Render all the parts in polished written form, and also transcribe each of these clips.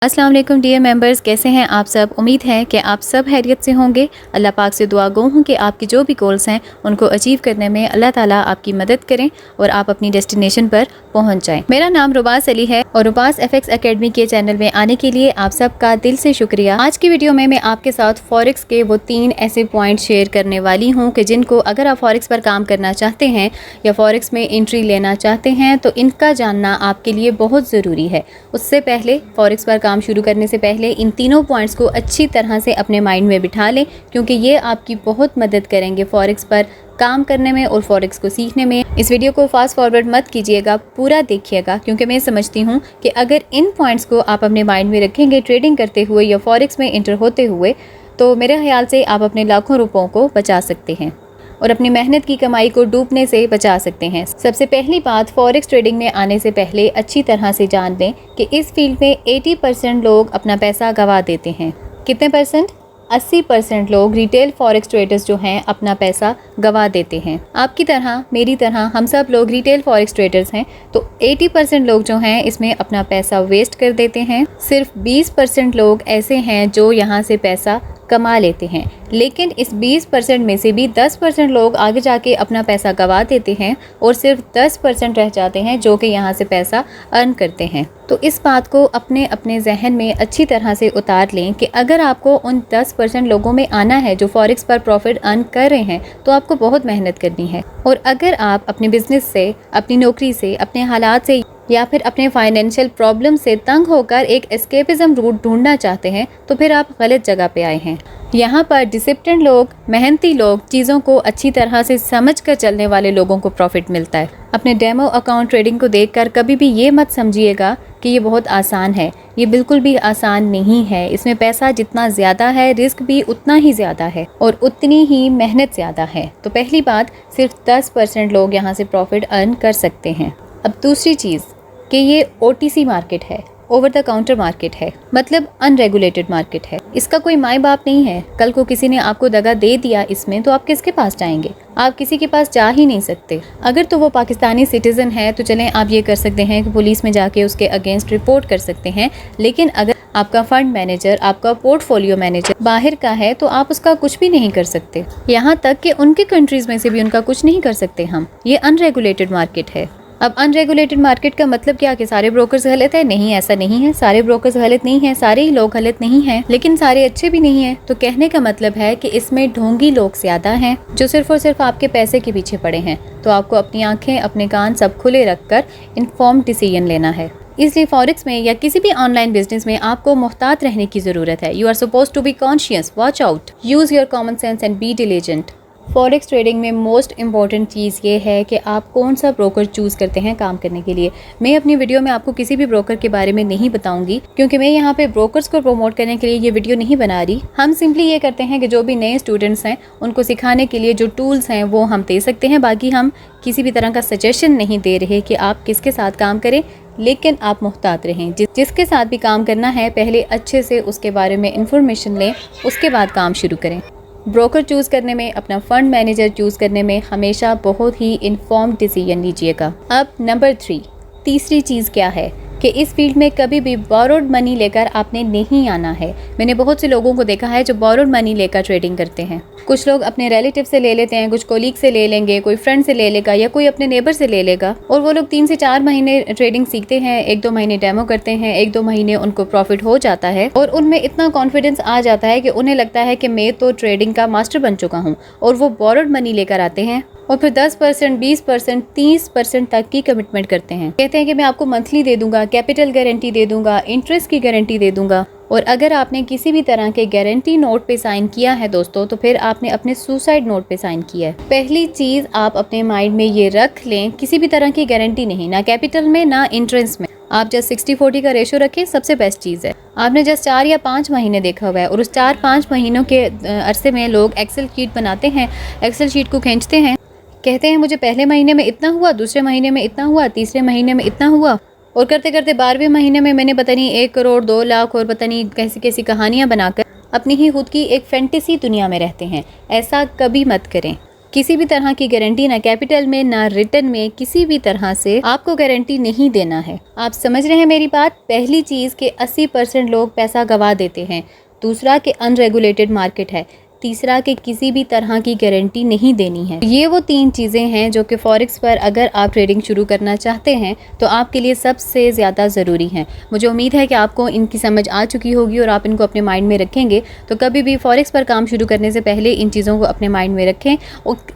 अस्सलाम वालेकुम dear members, कैसे हैं आप सब। उम्मीद है कि आप सब खैरियत से होंगे। अल्लाह पाक से दुआ गो हूँ कि आपकी जो भी गोल्स हैं उनको अचीव करने में अल्लाह ताला आपकी मदद करें और आप अपनी डेस्टिनेशन पर पहुँच जाएं। मेरा नाम रुबास अली है और रुबास FX एकेडमी के चैनल में आने के लिए आप सबका दिल से शुक्रिया। आज की वीडियो में मैं आपके साथ फॉरेक्स के वो 3 ऐसे पॉइंट शेयर करने वाली हूँ कि जिनको अगर आप फॉरेक्स पर काम करना चाहते हैं या फॉरेक्स में एंट्री लेना चाहते हैं तो इनका जानना आपके लिए बहुत ज़रूरी है। उससे पहले फॉरेक्स पर काम शुरू करने से पहले इन तीनों पॉइंट्स को अच्छी तरह से अपने माइंड में बिठा लें, क्योंकि ये आपकी बहुत मदद करेंगे फॉरेक्स पर काम करने में और फॉरेक्स को सीखने में। इस वीडियो को फास्ट फॉरवर्ड मत कीजिएगा, पूरा देखिएगा, क्योंकि मैं समझती हूँ कि अगर इन पॉइंट्स को आप अपने माइंड में रखेंगे ट्रेडिंग करते हुए या फॉरेक्स में एंटर होते हुए, तो मेरे ख्याल से आप अपने लाखों रुपयों को बचा सकते हैं और अपनी मेहनत की कमाई को डूबने से बचा सकते हैं। सबसे पहली बात, फॉरेक्स ट्रेडिंग में आने से पहले अच्छी तरह से जान लें कि इस फील्ड में 80% लोग अपना पैसा गंवा देते हैं। कितने परसेंट? 80% लोग रिटेल फॉरेक्स ट्रेडर्स जो हैं अपना पैसा गंवा देते हैं। आपकी तरह मेरी तरह हम सब लोग रिटेल फॉरेक्स ट्रेडर्स हैं, तो 80% लोग जो हैं इसमें अपना पैसा वेस्ट कर देते हैं। सिर्फ 20% लोग ऐसे हैं जो यहाँ से पैसा कमा लेते हैं, लेकिन इस 20% में से भी 10% लोग आगे जाके अपना पैसा गंवा देते हैं और सिर्फ 10% रह जाते हैं जो कि यहाँ से पैसा अर्न करते हैं। तो इस बात को अपने अपने जहन में अच्छी तरह से उतार लें कि अगर आपको उन 10% लोगों में आना है जो फॉरेक्स पर प्रॉफिट अर्न कर रहे हैं तो आपको बहुत मेहनत करनी है। और अगर आप अपने बिजनेस से, अपनी नौकरी से, अपने हालात से या फिर अपने फाइनेंशियल प्रॉब्लम से तंग होकर एक एस्केपिज्म रूट ढूंढना चाहते हैं तो फिर आप गलत जगह पे आए हैं। यहाँ पर डिसिप्लिन लोग, मेहनती लोग, चीज़ों को अच्छी तरह से समझ कर चलने वाले लोगों को प्रॉफिट मिलता है। अपने डेमो अकाउंट ट्रेडिंग को देखकर कभी भी ये मत समझिएगा कि ये बहुत आसान है। ये बिल्कुल भी आसान नहीं है। इसमें पैसा जितना ज़्यादा है, रिस्क भी उतना ही ज़्यादा है और उतनी ही मेहनत ज़्यादा है। तो पहली बात, सिर्फ 10% लोग यहाँ से प्रॉफिट अर्न कर सकते हैं। अब दूसरी चीज़ कि ये OTC मार्केट है, ओवर द काउंटर मार्केट है, मतलब अनरेगुलेटेड मार्केट है। इसका कोई माई बाप नहीं है। कल को किसी ने आपको दगा दे दिया इसमें तो आप किसके पास जाएंगे? आप किसी के पास जा ही नहीं सकते। अगर तो वो पाकिस्तानी सिटीज़न है तो चलें आप ये कर सकते हैं कि पुलिस में जाके उसके अगेंस्ट रिपोर्ट कर सकते हैं, लेकिन अगर आपका फंड मैनेजर, आपका पोर्टफोलियो मैनेजर बाहर का है तो आप उसका कुछ भी नहीं कर सकते। यहाँ तक कि उनके कंट्रीज़ में से भी उनका कुछ नहीं कर सकते हम। ये अनरेगुलेटेड मार्केट है। अब अनरेगुलेटेड मार्केट का मतलब क्या कि सारे ब्रोकर्स गलत है? नहीं, ऐसा नहीं है। सारे ब्रोकर्स गलत नहीं हैं, सारे ही लोग गलत नहीं हैं, लेकिन सारे अच्छे भी नहीं हैं। तो कहने का मतलब है कि इसमें ढोंगी लोग ज़्यादा हैं जो सिर्फ और सिर्फ आपके पैसे के पीछे पड़े हैं। तो आपको अपनी आंखें, अपने कान सब खुले रखकर इन्फॉर्म्ड डिसीजन लेना है। इसलिए फॉरेक्स में या किसी भी ऑनलाइन बिजनेस में आपको मुहतात रहने की ज़रूरत है। You are suppose to be conscious, watch out, use your common sense and be diligent. Forex trading में मोस्ट इम्पॉर्टेंट चीज़ ये है कि आप कौन सा ब्रोकर चूज़ करते हैं काम करने के लिए। मैं अपनी वीडियो में आपको किसी भी ब्रोकर के बारे में नहीं बताऊंगी, क्योंकि मैं यहाँ पे ब्रोकर्स को प्रमोट करने के लिए ये वीडियो नहीं बना रही। हम सिंपली ये करते हैं कि जो भी नए स्टूडेंट्स हैं उनको सिखाने के लिए जो टूल्स हैं वो हम दे सकते हैं। बाकी हम किसी भी तरह का सजेशन नहीं दे रहे कि आप किसके साथ काम करें, लेकिन आप मुहतात रहें। जिसके साथ भी काम करना है पहले अच्छे से उसके बारे में इंफॉर्मेशन लें, उसके बाद काम शुरू करें। ब्रोकर चूज़ करने में, अपना फ़ंड मैनेजर चूज़ करने में हमेशा बहुत ही इन्फॉर्म्ड डिसीजन लीजिएगा। अब नंबर 3, तीसरी चीज़ क्या है कि इस फील्ड में कभी भी बोरोड मनी लेकर आपने नहीं आना है। मैंने बहुत से लोगों को देखा है जो बोरोड मनी लेकर ट्रेडिंग करते हैं। कुछ लोग अपने रिलेटिव से ले लेते हैं, कुछ कोलीग से ले लेंगे, कोई फ्रेंड से ले लेगा या कोई अपने नेबर से ले लेगा और वो लोग 3 से 4 महीने ट्रेडिंग सीखते हैं, 1-2 महीने डेमो करते हैं, 1-2 महीने उनको प्रॉफिट हो जाता है और उनमें इतना कॉन्फिडेंस आ जाता है कि उन्हें लगता है कि मैं तो ट्रेडिंग का मास्टर बन चुका हूँ और वो बोरोड मनी लेकर आते हैं और फिर 10%, 20%, 30% तक की कमिटमेंट करते हैं। कहते हैं कि मैं आपको मंथली दे दूंगा, कैपिटल गारंटी दे दूंगा, इंटरेस्ट की गारंटी दे दूंगा। और अगर आपने किसी भी तरह के गारंटी नोट पे साइन किया है दोस्तों, तो फिर आपने अपने सुसाइड नोट पे साइन किया है। पहली चीज़ आप अपने माइंड में ये रख लें, किसी भी तरह की गारंटी नहीं, ना कैपिटल में ना इंटरेस्ट में। आप जस्ट 60-40 का रेशो रखें, सबसे बेस्ट चीज़ है। आपने जस्ट 4 या 5 महीने देखा हुआ है और उस 4-5 महीनों के अरसे में लोग एक्सेल शीट बनाते हैं, एक्सेल शीट को खींचते हैं, कहते हैं मुझे पहले महीने में इतना हुआ, दूसरे महीने में इतना हुआ, तीसरे महीने में इतना हुआ और करते करते 12वें महीने में मैंने पता नहीं 1 करोड़ 2 लाख और पता नहीं कैसी कैसी कहानियाँ बनाकर अपनी ही खुद की एक फैंटेसी दुनिया में रहते हैं। ऐसा कभी मत करें। किसी भी तरह की गारंटी ना कैपिटल में ना रिटर्न में किसी भी तरह से आपको गारंटी नहीं देना है। आप समझ रहे हैं मेरी बात। पहली चीज़ कि 80% लोग पैसा गवा देते हैं। दूसरा कि अनरेगुलेटेड मार्केट है। तीसरा कि किसी भी तरह की गारंटी नहीं देनी है। ये वो 3 चीज़ें हैं जो कि फॉरेक्स पर अगर आप ट्रेडिंग शुरू करना चाहते हैं तो आपके लिए सबसे ज़्यादा ज़रूरी हैं। मुझे उम्मीद है कि आपको इनकी समझ आ चुकी होगी और आप इनको अपने माइंड में रखेंगे। तो कभी भी फॉरेक्स पर काम शुरू करने से पहले इन चीज़ों को अपने माइंड में रखें।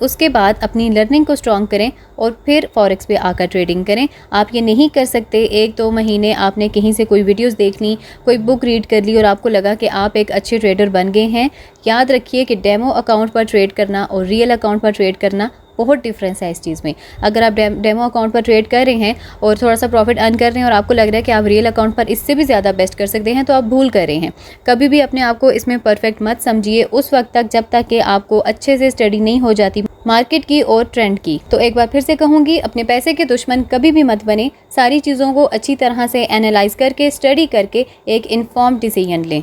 उसके बाद अपनी लर्निंग को स्ट्रॉन्ग करें और फिर फॉरेक्स पे आकर ट्रेडिंग करें। आप ये नहीं कर सकते 1-2 महीने आपने कहीं से कोई वीडियोस देख ली, कोई बुक रीड कर ली और आपको लगा कि आप एक अच्छे ट्रेडर बन गए हैं। याद रखिए कि डेमो अकाउंट पर ट्रेड करना और रियल अकाउंट पर ट्रेड करना बहुत डिफरेंस है इस चीज़ में। अगर आप डेमो अकाउंट पर ट्रेड कर रहे हैं और थोड़ा सा प्रॉफिट अर्न कर रहे हैं और आपको लग रहा है कि आप रियल अकाउंट पर इससे भी ज़्यादा बेस्ट कर सकते हैं तो आप भूल कर रहे हैं। कभी भी अपने आप को इसमें परफेक्ट मत समझिए उस वक्त तक जब तक कि आपको अच्छे से स्टडी नहीं हो जाती मार्केट की और ट्रेंड की। तो एक बार फिर से कहूँगी, अपने पैसे के दुश्मन कभी भी मत बने। सारी चीज़ों को अच्छी तरह से एनालाइज करके स्टडी करके एक इन्फॉर्म्ड डिसीजन लें।